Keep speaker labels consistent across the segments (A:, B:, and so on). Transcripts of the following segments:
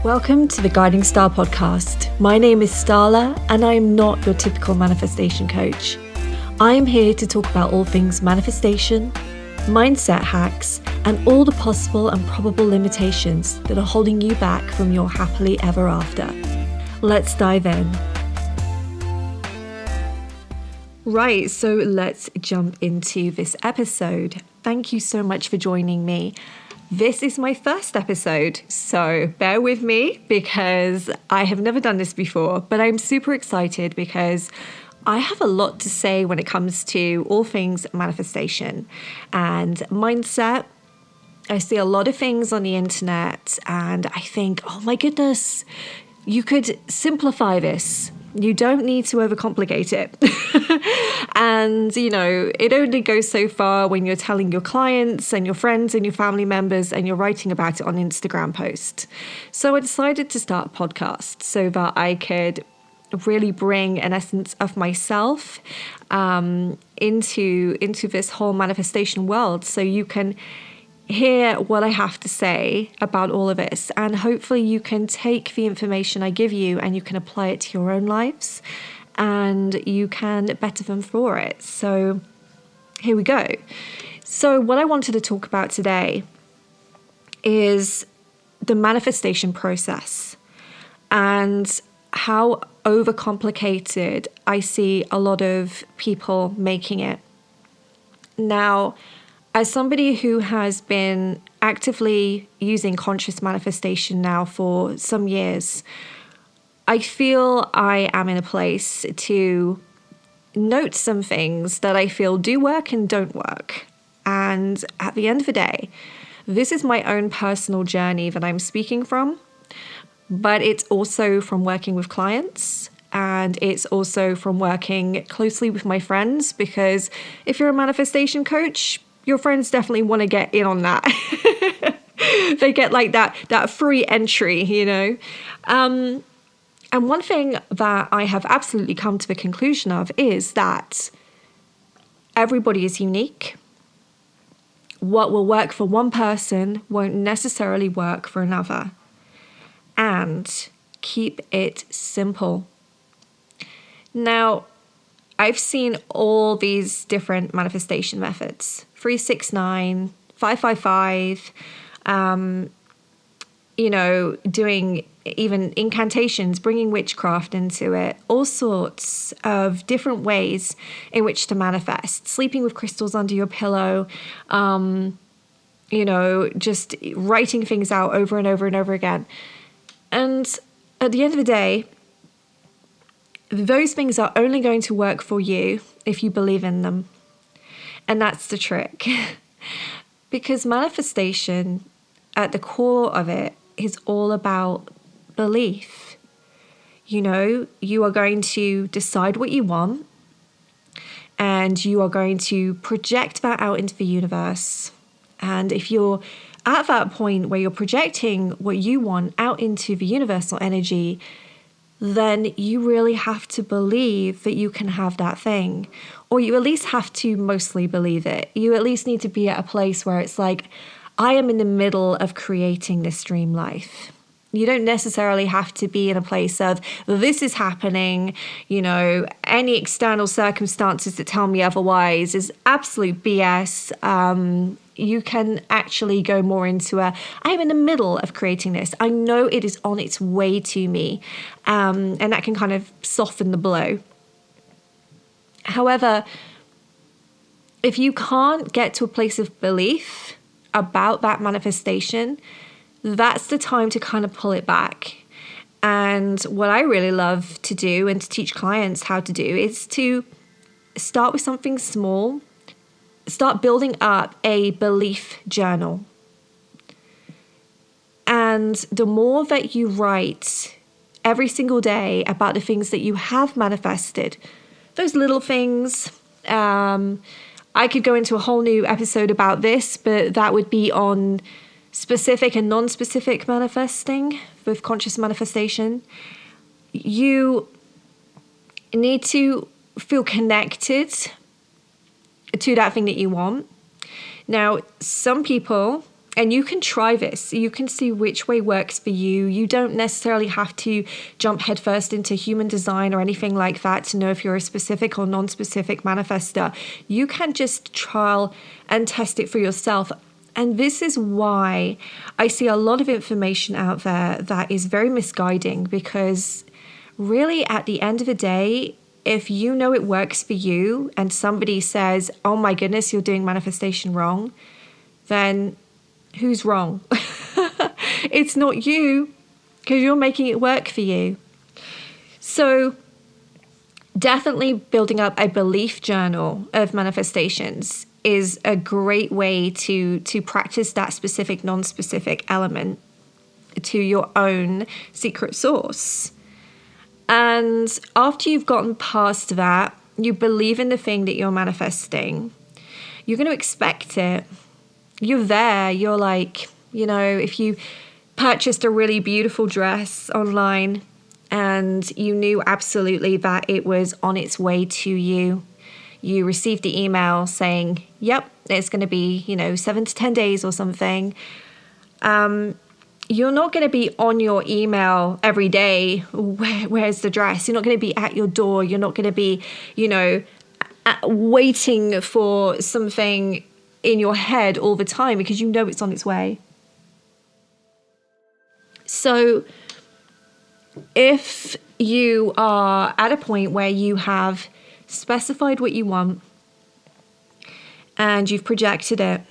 A: Welcome to the Guiding Star podcast. My name is Starla and I am not your typical manifestation coach. I am here to talk about all things manifestation, mindset hacks, and all the possible and probable limitations that are holding you back from your happily ever after. Let's dive in. Right, so let's jump into this episode. Thank you so much for joining me. This is my first episode, so bear with me because I have never done this before, but I'm super excited because I have a lot to say when it comes to all things manifestation and mindset. I see a lot of things on the internet and I think, oh my goodness, you could simplify this. You don't need to overcomplicate it. And, it only goes so far when you're telling your clients and your friends and your family members and you're writing about it on Instagram posts. So I decided to start a podcast so that I could really bring an essence of myself into this whole manifestation world, so you can hear what I have to say about all of this, and hopefully you can take the information I give you and you can apply it to your own lives and you can better them for it. So here we go. So what I wanted to talk about today is the manifestation process and how overcomplicated I see a lot of people making it. Now, as somebody who has been actively using conscious manifestation now for some years, I feel I am in a place to note some things that I feel do work and don't work. And at the end of the day, this is my own personal journey that I'm speaking from, but it's also from working with clients. And it's also from working closely with my friends, because if you're a manifestation coach, your friends definitely want to get in on that. They get like that free entry, And one thing that I have absolutely come to the conclusion of is that everybody is unique. What will work for one person won't necessarily work for another. And keep it simple. Now, I've seen all these different manifestation methods, 369, 555, doing even incantations, bringing witchcraft into it, all sorts of different ways in which to manifest, sleeping with crystals under your pillow, just writing things out over and over and over again. And at the end of the day, those things are only going to work for you if you believe in them. And that's the trick. Because manifestation, at the core of it, is all about belief. You are going to decide what you want, and you are going to project that out into the universe. And if you're at that point where you're projecting what you want out into the universal energy, then you really have to believe that you can have that thing. Or you at least have to mostly believe it. You at least need to be at a place where it's like, I am in the middle of creating this dream life. You don't necessarily have to be in a place of, this is happening, any external circumstances that tell me otherwise is absolute BS. You can actually go more into I'm in the middle of creating this. I know it is on its way to me. And that can kind of soften the blow. However, if you can't get to a place of belief about that manifestation, that's the time to kind of pull it back. And what I really love to do and to teach clients how to do is to start with something small. Start building up a belief journal. And the more that you write every single day about the things that you have manifested, those little things, I could go into a whole new episode about this, but that would be on specific and non-specific manifesting with conscious manifestation. You need to feel connected to that thing that you want. Now, some people, And you can try this. You can see which way works for you. You don't necessarily have to jump headfirst into human design or anything like that to know if you're a specific or non-specific manifester. You can just trial and test it for yourself. And this is why I see a lot of information out there that is very misguiding, because really at the end of the day, if you know it works for you and somebody says, oh my goodness, you're doing manifestation wrong, then who's wrong? It's not you, because you're making it work for you. So definitely building up a belief journal of manifestations is a great way to practice that specific, non-specific element to your own secret source. And after you've gotten past that, you believe in the thing that you're manifesting, you're going to expect it. You're there. You're like, if you purchased a really beautiful dress online and you knew absolutely that it was on its way to you, you received the email saying, yep, it's going to be, 7 to 10 days or something. You're not going to be on your email every day. Where's the dress? You're not going to be at your door. You're not going to be, waiting for something in your head all the time, because you know it's on its way. So if you are at a point where you have specified what you want and you've projected it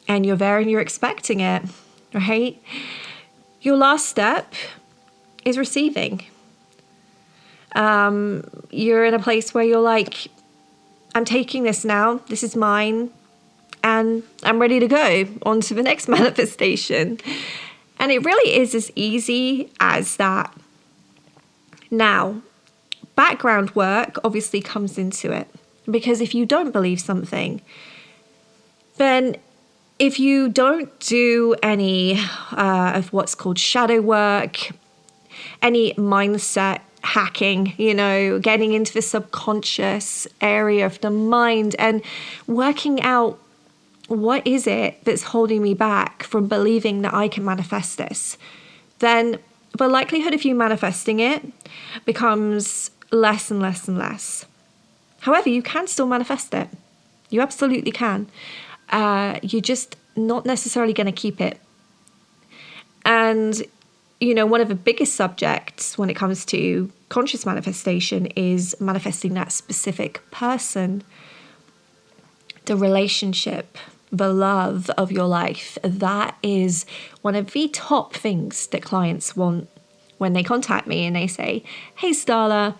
A: and you're there and you're expecting it, right? Your last step is receiving. You're in a place where you're like, I'm taking this now. This is mine. And I'm ready to go on to the next manifestation. And it really is as easy as that. Now, background work obviously comes into it, because if you don't believe something, then if you don't do any of what's called shadow work, any mindset hacking, getting into the subconscious area of the mind and working out what is it that's holding me back from believing that I can manifest this, then the likelihood of you manifesting it becomes less and less and less. However, you can still manifest it. You absolutely can. You're just not necessarily going to keep it. And, one of the biggest subjects when it comes to conscious manifestation is manifesting that specific person, the relationship, the love of your life. That is one of the top things that clients want when they contact me and they say, hey, Starla,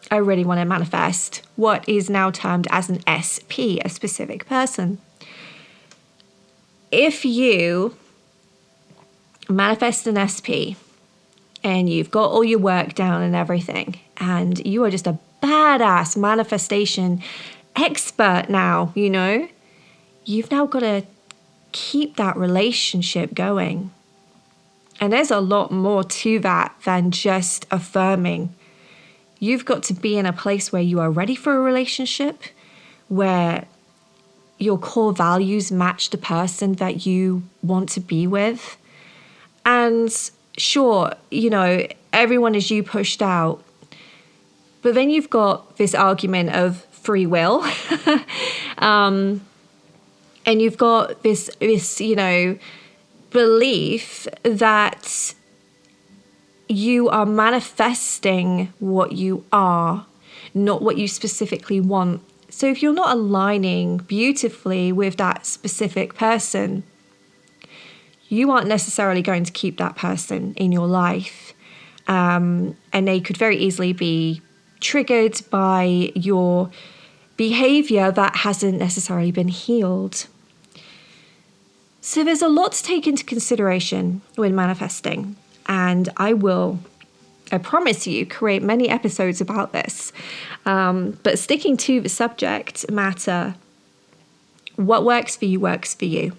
A: I really want to manifest what is now termed as an SP, a specific person. If you manifest an SP and you've got all your work down and everything, and you are just a badass manifestation expert now, you've now got to keep that relationship going. And there's a lot more to that than just affirming. You've got to be in a place where you are ready for a relationship, where your core values match the person that you want to be with. And sure, everyone is you pushed out. But then you've got this argument of free will. And you've got this, belief that you are manifesting what you are, not what you specifically want. So if you're not aligning beautifully with that specific person, you aren't necessarily going to keep that person in your life. And they could very easily be triggered by your behavior that hasn't necessarily been healed. So there's a lot to take into consideration when manifesting. And I promise you, create many episodes about this. But sticking to the subject matter, what works for you works for you.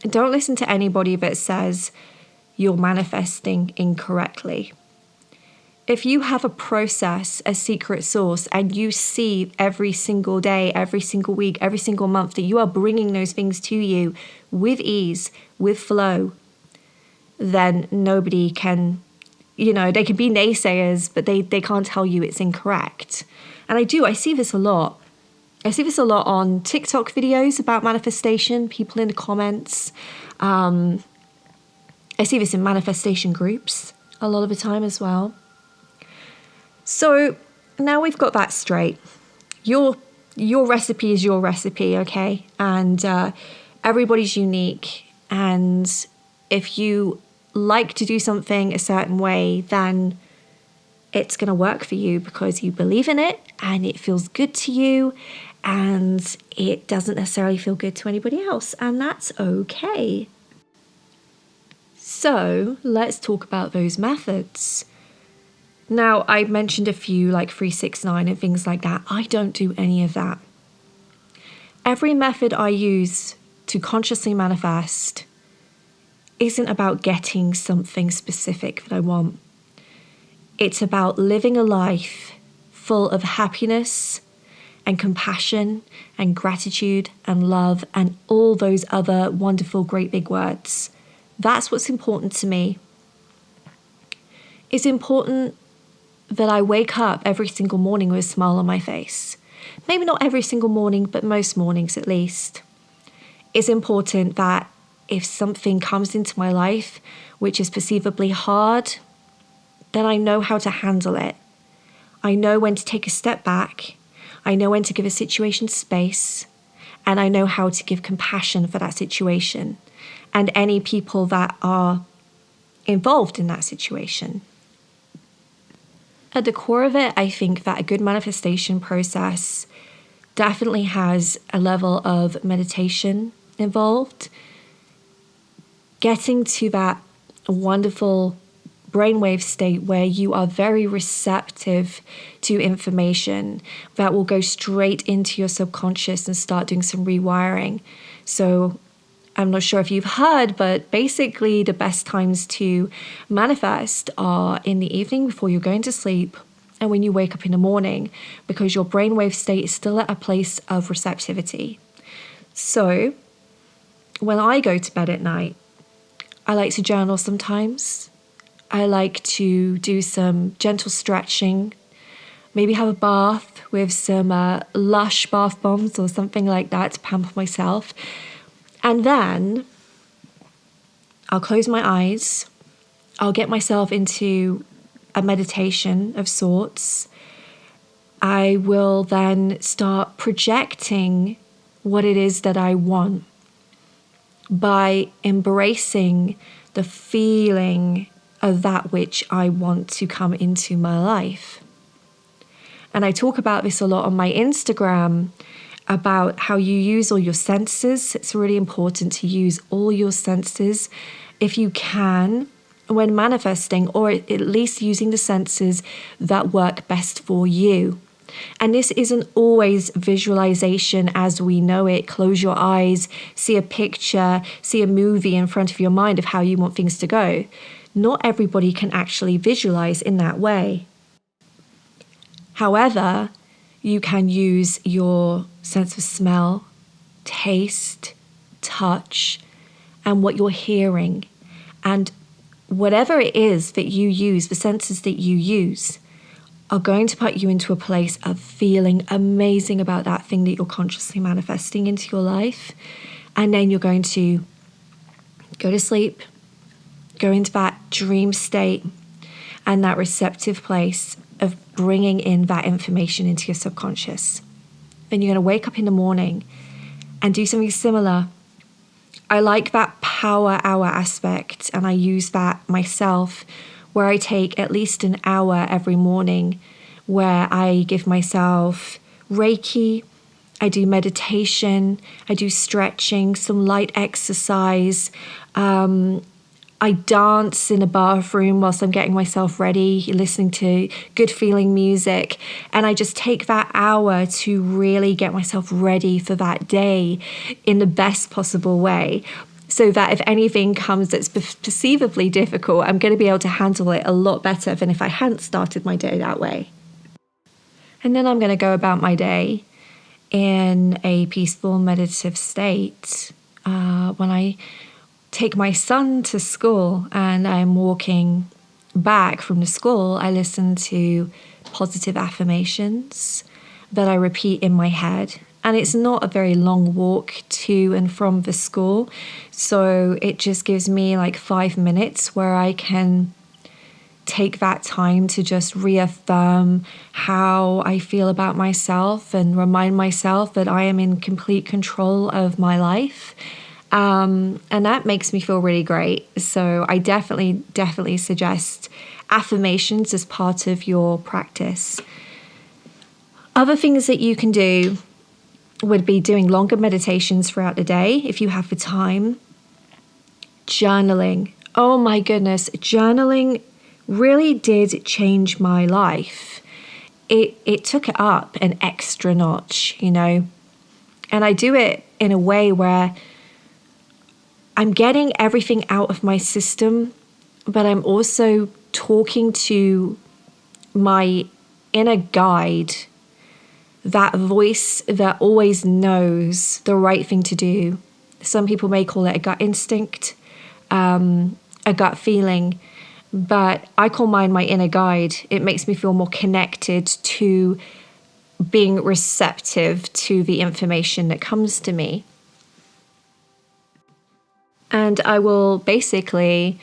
A: Don't listen to anybody that says you're manifesting incorrectly. if you have a process, a secret sauce, and you see every single day, every single week, every single month that you are bringing those things to you with ease, with flow, then nobody can, they can be naysayers, but they can't tell you it's incorrect. And I see this a lot. I see this a lot on TikTok videos about manifestation, people in the comments. I see this in manifestation groups a lot of the time as well. So now we've got that straight. Your recipe is your recipe, okay? And everybody's unique. And if you like to do something a certain way, then it's going to work for you because you believe in it and it feels good to you and it doesn't necessarily feel good to anybody else. And that's okay. So let's talk about those methods. Now, I mentioned a few like 369 and things like that. I don't do any of that. Every method I use to consciously manifest isn't about getting something specific that I want. It's about living a life full of happiness and compassion and gratitude and love and all those other wonderful, great big words. That's what's important to me. It's important that I wake up every single morning with a smile on my face. Maybe not every single morning, but most mornings at least. It's important that if something comes into my life which is perceivably hard, then I know how to handle it. I know when to take a step back. I know when to give a situation space. And I know how to give compassion for that situation and any people that are involved in that situation. At the core of it, I think that a good manifestation process definitely has a level of meditation involved. Getting to that wonderful brainwave state where you are very receptive to information that will go straight into your subconscious and start doing some rewiring. So I'm not sure if you've heard, but basically the best times to manifest are in the evening before you're going to sleep and when you wake up in the morning, because your brainwave state is still at a place of receptivity. So when I go to bed at night, I like to journal sometimes. I like to do some gentle stretching, maybe have a bath with some Lush bath bombs or something like that to pamper myself. And then I'll close my eyes. I'll get myself into a meditation of sorts. I will then start projecting what it is that I want by embracing the feeling of that which I want to come into my life. And I talk about this a lot on my Instagram, about how you use all your senses. It's really important to use all your senses if you can when manifesting, or at least using the senses that work best for you. And this isn't always visualization as we know it. Close your eyes, see a picture, see a movie in front of your mind of how you want things to go. Not everybody can actually visualize in that way. However, you can use your sense of smell, taste, touch, and what you're hearing. And whatever it is that you use, the senses that you use, are going to put you into a place of feeling amazing about that thing that you're consciously manifesting into your life. And then you're going to go to sleep, go into that dream state and that receptive place of bringing in that information into your subconscious. Then you're going to wake up in the morning and do something similar. I like that power hour aspect, and I use that myself, where I take at least an hour every morning where I give myself Reiki, I do meditation, I do stretching, some light exercise. I dance in a bathroom whilst I'm getting myself ready, listening to good feeling music. And I just take that hour to really get myself ready for that day in the best possible way. so that if anything comes that's perceivably difficult, I'm going to be able to handle it a lot better than if I hadn't started my day that way. And then I'm going to go about my day in a peaceful, meditative state. When I take my son to school and I'm walking back from the school, I listen to positive affirmations that I repeat in my head. And it's not a very long walk to and from the school. So it just gives me like 5 minutes where I can take that time to just reaffirm how I feel about myself and remind myself that I am in complete control of my life. And that makes me feel really great. So I definitely suggest affirmations as part of your practice. Other things that you can do would be doing longer meditations throughout the day if you have the time. Journaling. Oh my goodness, journaling really did change my life. It took it up an extra notch, you know. And I do it in a way where I'm getting everything out of my system, but I'm also talking to my inner guide, that voice that always knows the right thing to do. Some people may call it a gut instinct, a gut feeling, but I call mine my inner guide. It makes me feel more connected to being receptive to the information that comes to me. And I will basically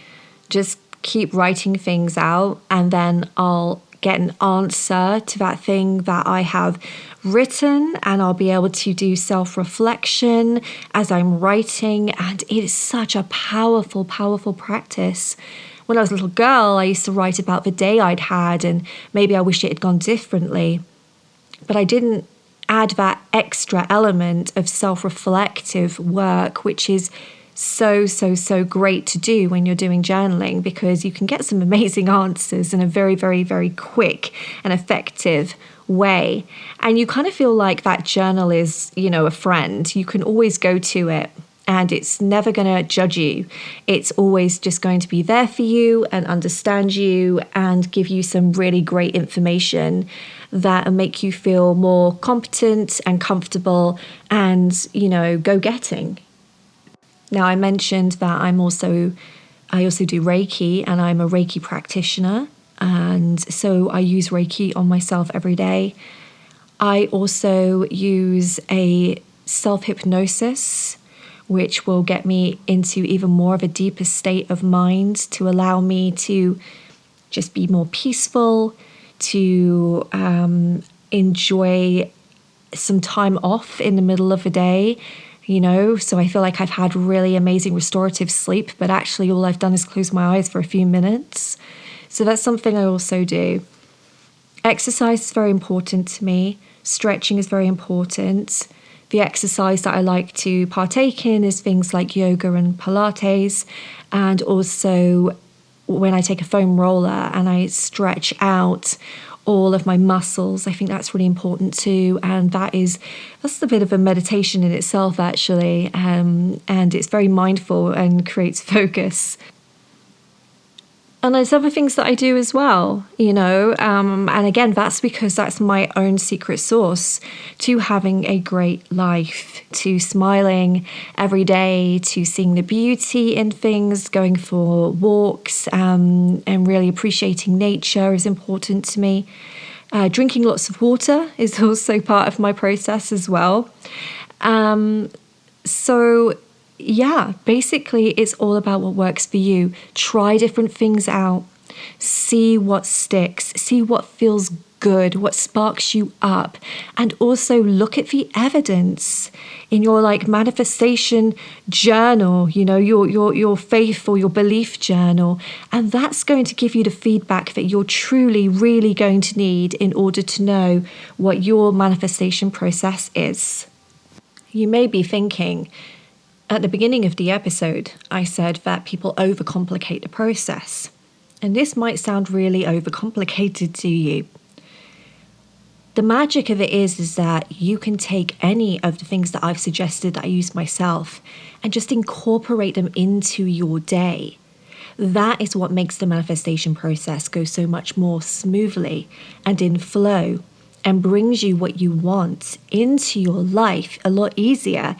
A: just keep writing things out, and then I'll get an answer to that thing that I have written, and I'll be able to do self-reflection as I'm writing. And it is such a powerful, powerful practice. When I was a little girl, I used to write about the day I'd had, and maybe I wish it had gone differently. But I didn't add that extra element of self-reflective work, which is so great to do when you're doing journaling, because you can get some amazing answers in a very, very, very quick and effective way. And you kind of feel like that journal is, you know, a friend. You can always go to it, and it's never going to judge you. It's always just going to be there for you and understand you and give you some really great information that will make you feel more competent and comfortable and, you know, go-getting. Now, I mentioned that I also do Reiki, and I'm a Reiki practitioner. And so I use Reiki on myself every day. I also use a self-hypnosis, which will get me into even more of a deeper state of mind to allow me to just be more peaceful, to enjoy some time off in the middle of the day, you know. So I feel like I've had really amazing restorative sleep, but actually all I've done is close my eyes for a few minutes. So that's something I also do. Exercise is very important to me. Stretching is very important. The exercise that I like to partake in is things like yoga and Pilates, and also when I take a foam roller and I stretch out all of my muscles. I think that's really important too, and that's a bit of a meditation in itself, actually, and it's very mindful and creates focus. And there's other things that I do as well, you know, and again, that's because that's my own secret sauce to having a great life, to smiling every day, to seeing the beauty in things, going for walks, and really appreciating nature is important to me. Drinking lots of water is also part of my process as well. So yeah, basically it's all about what works for you. Try different things out. See what sticks. See what feels good, what sparks you up. And also look at the evidence in your manifestation journal, you know, your faith or your belief journal. And that's going to give you the feedback that you're truly, really going to need in order to know what your manifestation process is. You may be thinking, at the beginning of the episode, I said that people overcomplicate the process. And this might sound really overcomplicated to you. The magic of it is that you can take any of the things that I've suggested that I use myself and just incorporate them into your day. That is what makes the manifestation process go so much more smoothly and in flow, and brings you what you want into your life a lot easier,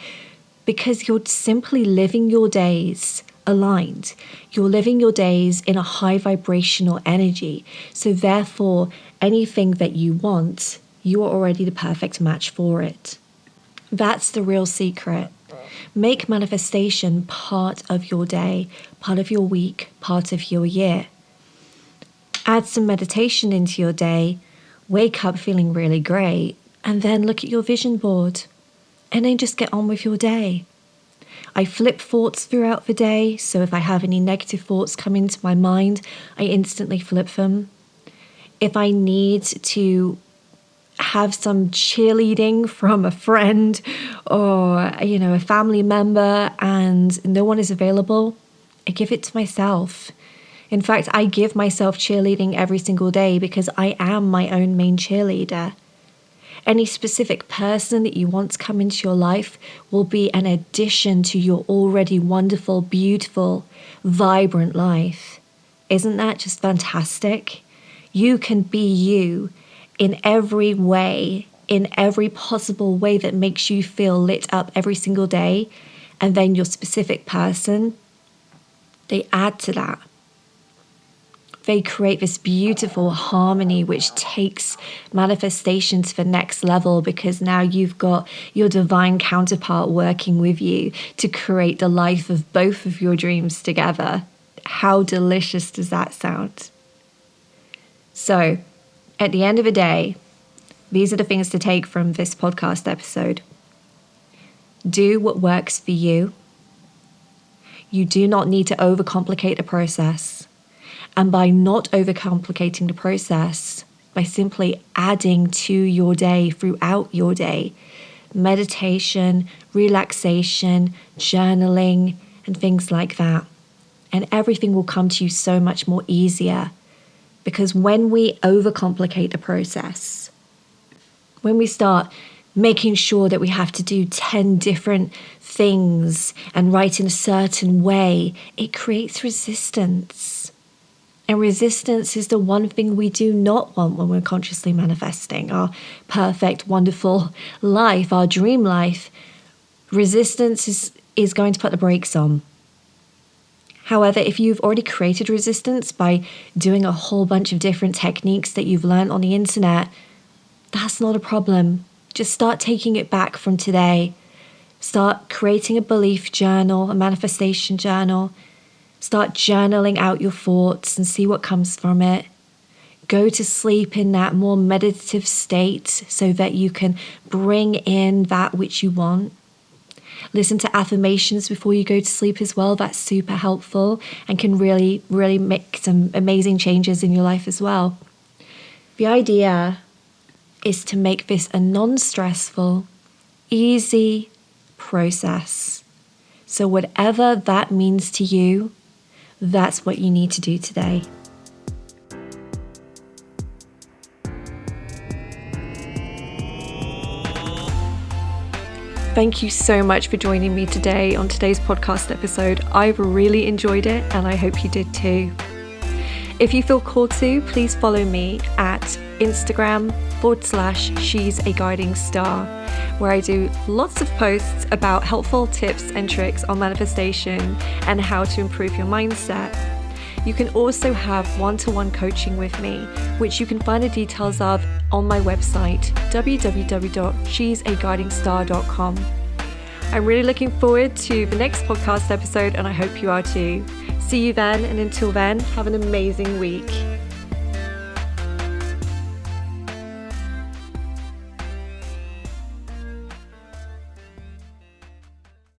A: because you're simply living your days aligned. You're living your days in a high vibrational energy. So therefore, anything that you want, you are already the perfect match for it. That's the real secret. Make manifestation part of your day, part of your week, part of your year. Add some meditation into your day, wake up feeling really great, and then look at your vision board. And then just get on with your day. I flip thoughts throughout the day, so if I have any negative thoughts come into my mind, I instantly flip them. If I need to have some cheerleading from a friend or, a family member and no one is available, I give it to myself. In fact, I give myself cheerleading every single day because I am my own main cheerleader. Any specific person that you want to come into your life will be an addition to your already wonderful, beautiful, vibrant life. Isn't that just fantastic? You can be you in every way, in every possible way that makes you feel lit up every single day. And then your specific person, they add to that. They create this beautiful harmony which takes manifestation to the next level, because now you've got your divine counterpart working with you to create the life of both of your dreams together. How delicious does that sound? So, at the end of the day, these are the things to take from this podcast episode. Do what works for you. You do not need to overcomplicate the process. And by not overcomplicating the process, by simply adding to your day throughout your day, meditation, relaxation, journaling, and things like that. And everything will come to you so much more easier. Because when we overcomplicate the process, when we start making sure that we have to do 10 different things and write in a certain way, it creates resistance. And resistance is the one thing we do not want when we're consciously manifesting our perfect, wonderful life, our dream life. Resistance is going to put the brakes on. However, if you've already created resistance by doing a whole bunch of different techniques that you've learned on the internet, that's not a problem. Just start taking it back from today. Start creating a belief journal, a manifestation journal. Start journaling out your thoughts and see what comes from it. Go to sleep in that more meditative state so that you can bring in that which you want. Listen to affirmations before you go to sleep as well. That's super helpful and can really, really make some amazing changes in your life as well. The idea is to make this a non-stressful, easy process. So whatever that means to you, that's what you need to do today. Thank you so much for joining me today on today's podcast episode. I've really enjoyed it and I hope you did too. If you feel called to, please follow me at Instagram/She's a Guiding Star, where I do lots of posts about helpful tips and tricks on manifestation and how to improve your mindset. You can also have one-to-one coaching with me, which you can find the details of on my website, www.she'saguidingstar.com. I'm really looking forward to the next podcast episode and I hope you are too. See you then, and until then, have an amazing week.